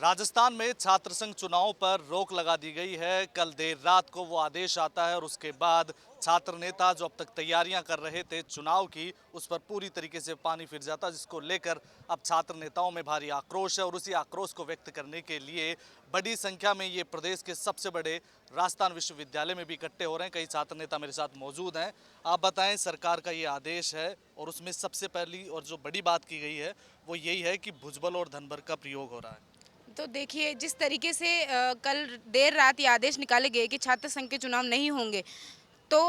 राजस्थान में छात्र संघ चुनाव पर रोक लगा दी गई है। कल देर रात को वो आदेश आता है और उसके बाद छात्र नेता जो अब तक तैयारियां कर रहे थे चुनाव की, उस पर पूरी तरीके से पानी फिर जाता, जिसको लेकर अब छात्र नेताओं में भारी आक्रोश है। और उसी आक्रोश को व्यक्त करने के लिए बड़ी संख्या में ये प्रदेश के सबसे बड़े राजस्थान विश्वविद्यालय में भी इकट्ठे हो रहे हैं। कई छात्र नेता मेरे साथ मौजूद हैं। आप बताएं, सरकार का ये आदेश है और उसमें सबसे पहली और जो बड़ी बात की गई है वो यही है कि भुजबल और धनबर का प्रयोग हो रहा है। तो देखिए, जिस तरीके से कल देर रात ये आदेश निकाले गए कि छात्र संघ के चुनाव नहीं होंगे, तो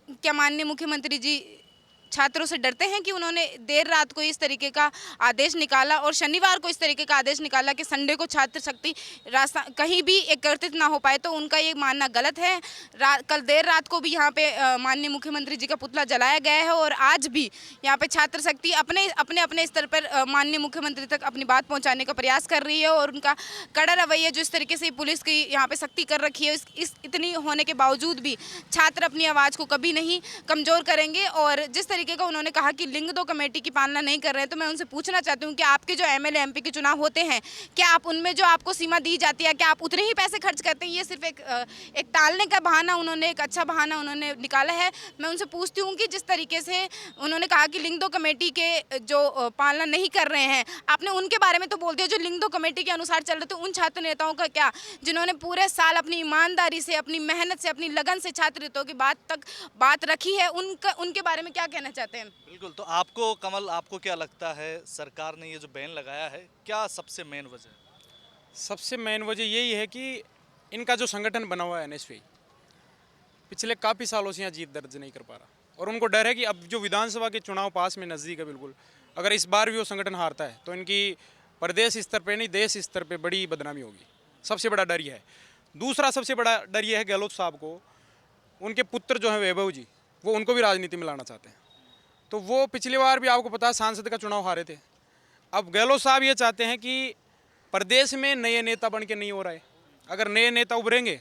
क्या माननीय मुख्यमंत्री जी छात्रों से डरते हैं कि उन्होंने देर रात को इस तरीके का आदेश निकाला और शनिवार को इस तरीके का आदेश निकाला कि संडे को छात्र शक्ति रास्ता कहीं भी एकत्रित ना हो पाए, तो उनका ये मानना गलत है। कल देर रात को भी यहाँ पे माननीय मुख्यमंत्री जी का पुतला जलाया गया है और आज भी यहाँ पे छात्र शक्ति अपने अपने अपने स्तर पर माननीय मुख्यमंत्री तक अपनी बात पहुँचाने का प्रयास कर रही है। और उनका कड़ा रवैया जो इस तरीके से पुलिस की यहाँ पे सख्ती कर रखी है, इस इतनी होने के बावजूद भी छात्र अपनी आवाज़ को कभी नहीं कमज़ोर करेंगे। और जिस तरीके का उन्होंने कहा कि लिंग दो कमेटी की पालना नहीं कर रहे हैं, तो मैं उनसे पूछना चाहती हूँ कि आपके जो एमएलए एमपी के चुनाव होते हैं, क्या आप उनमें जो आपको सीमा दी जाती है, क्या आप उतने ही पैसे खर्च करते हैं? ये सिर्फ एक टालने का बहाना उन्होंने, एक अच्छा बहाना उन्होंने निकाला है। मैं उनसे पूछती हूँ कि जिस तरीके से उन्होंने कहा कि लिंग दो कमेटी के जो पालना नहीं कर रहे हैं, आपने उनके बारे में तो बोल दिया जो लिंग दो कमेटी के अनुसार चल रहे थे। उन छात्र नेताओं का क्या, जिन्होंने पूरे साल अपनी ईमानदारी से, अपनी मेहनत से, अपनी लगन से छात्र नेताओं की बात रखी है, उनके बारे में क्या कहना चाहते हैं? बिल्कुल, तो आपको कमल, आपको क्या लगता है सरकार ने ये जो बैन लगाया है, क्या सबसे मेन वजह है? सबसे मेन वजह यही है कि इनका जो संगठन बना हुआ है एनएसयूआई, पिछले काफ़ी सालों से यहाँ जीत दर्ज नहीं कर पा रहा और उनको डर है कि अब जो विधानसभा के चुनाव पास में नज़दीक है, बिल्कुल अगर इस बार भी वो संगठन हारता है तो इनकी प्रदेश स्तर पे नहीं देश स्तर पे बड़ी बदनामी होगी। सबसे बड़ा डर यह है। दूसरा सबसे बड़ा डर यह है गहलोत साहब को, उनके पुत्र जो हैं वैभव जी, वो उनको भी राजनीति में लाना चाहते हैं। तो वो पिछली बार भी आपको पता है सांसद का चुनाव हारे थे। अब गहलोत साहब ये चाहते हैं कि प्रदेश में नए नेता बन के नहीं हो रहा है, अगर नए नेता उभरेंगे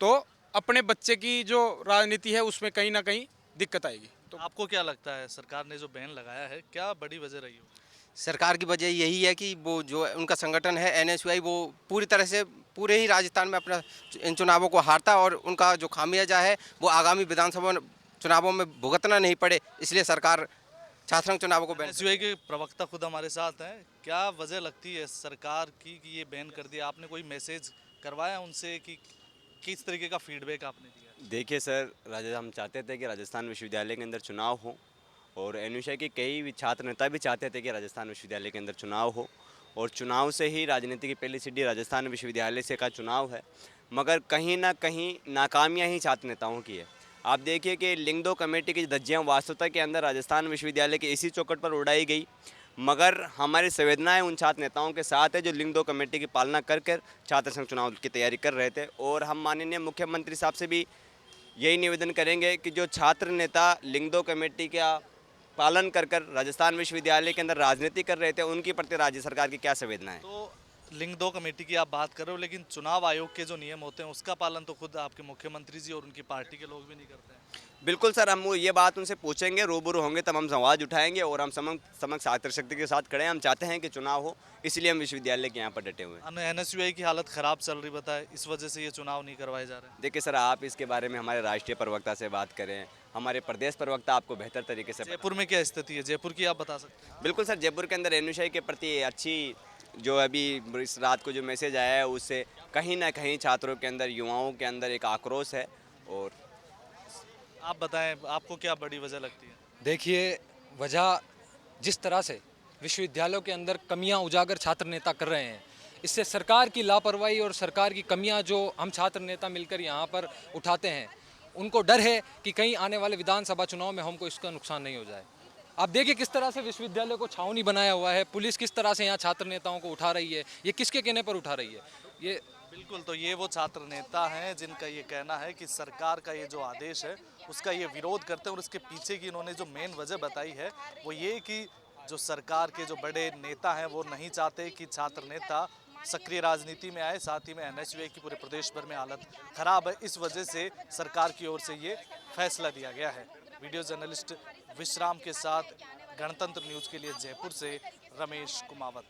तो अपने बच्चे की जो राजनीति है उसमें कहीं ना कहीं दिक्कत आएगी। तो आपको क्या लगता है सरकार ने जो बैन लगाया है, क्या बड़ी वजह रही हो? सरकार की वजह यही है कि वो जो उनका संगठन है एनएसयूआई, वो पूरी तरह से पूरे ही राजस्थान में अपना इन चुनावों को हारता और उनका जो खामियाजा है वो आगामी विधानसभा चुनावों में भुगतना नहीं पड़े, इसलिए सरकार छात्र संघ चुनावों को बैन। एनएसयूआई के प्रवक्ता खुद हमारे साथ हैं। क्या वजह लगती है सरकार की कि ये बैन कर दिया? आपने कोई मैसेज करवाया उनसे कि किस तरीके का फीडबैक आपने दिया? देखिए सर, हम चाहते थे कि राजस्थान विश्वविद्यालय के अंदर चुनाव हो और एनएसयूआई के कई भी छात्र नेता भी चाहते थे कि राजस्थान विश्वविद्यालय के अंदर चुनाव हो और चुनाव से ही राजनीति की पहली सीढ़ी राजस्थान विश्वविद्यालय से का चुनाव है। मगर कहीं ना कहीं नाकामियाँ ही छात्र नेताओं की है। आप देखिए कि लिंग दो कमेटी की धज्जियाँ वास्तवता के अंदर राजस्थान विश्वविद्यालय के इसी चौखट पर उड़ाई गई, मगर हमारी संवेदनाएं उन छात्र नेताओं के साथ है जो लिंग दो कमेटी की पालना कर कर छात्र संघ चुनाव की तैयारी कर रहे थे। और हम माननीय मुख्यमंत्री साहब से भी यही निवेदन करेंगे कि जो छात्र नेता लिंग दो कमेटी का पालन कर कर राजस्थान विश्वविद्यालय के अंदर राजनीति कर रहे थे, उनकी प्रति राज्य सरकार की क्या संवेदना है। तो लिंग दो कमेटी की आप बात कर रहे हो, लेकिन चुनाव आयोग के जो नियम होते हैं उसका पालन तो खुद आपके मुख्यमंत्री जी और उनकी पार्टी के लोग भी नहीं करते हैं। बिल्कुल सर, हम ये बात उनसे पूछेंगे, रूबरू होंगे तब हम आवाज़ उठाएंगे और हम समक्ष छात्र शक्ति के साथ खड़े हैं। हम चाहते हैं कि चुनाव हो, इसलिए हम विश्वविद्यालय के यहाँ पर डटे हुए हैं। एनएसयूआई की हालत खराब चल रही, बताए इस वजह से ये चुनाव नहीं करवाए जा रहे हैं। देखिए सर, आप इसके बारे में हमारे राष्ट्रीय प्रवक्ता से बात करें, हमारे प्रदेश प्रवक्ता आपको बेहतर तरीके से। जयपुर में क्या स्थिति है, जयपुर की आप बता सकते हैं? बिल्कुल सर, जयपुर के अंदर एनएसयूआई के प्रति अच्छी जो अभी इस रात को जो मैसेज आया है उससे कहीं ना कहीं छात्रों के अंदर, युवाओं के अंदर एक आक्रोश है। और आप बताएं, आपको क्या बड़ी वजह लगती है? देखिए, वजह जिस तरह से विश्वविद्यालयों के अंदर कमियां उजागर छात्र नेता कर रहे हैं, इससे सरकार की लापरवाही और सरकार की कमियां जो हम छात्र नेता मिलकर यहाँ पर उठाते हैं, उनको डर है कि कहीं आने वाले विधानसभा चुनाव में हमको इसका नुकसान नहीं हो जाए। आप देखिए किस तरह से विश्वविद्यालय को छावनी बनाया हुआ है, पुलिस किस तरह से यहाँ छात्र नेताओं को उठा रही है, ये किसके कहने पर उठा रही है? ये बिल्कुल, तो ये वो छात्र नेता हैं जिनका ये कहना है कि सरकार का ये जो आदेश है उसका ये विरोध करते हैं। और इसके पीछे की इन्होंने जो मेन वजह बताई है वो ये कि जो सरकार के जो बड़े नेता हैं वो नहीं चाहते कि छात्र नेता सक्रिय राजनीति में आए। साथ ही में एनएसयूआई की पूरे प्रदेश भर में हालत खराब है, इस वजह से सरकार की ओर से ये फैसला दिया गया है। वीडियो जर्नलिस्ट विश्राम के साथ गणतंत्र न्यूज़ के लिए जयपुर से रमेश कुमावत।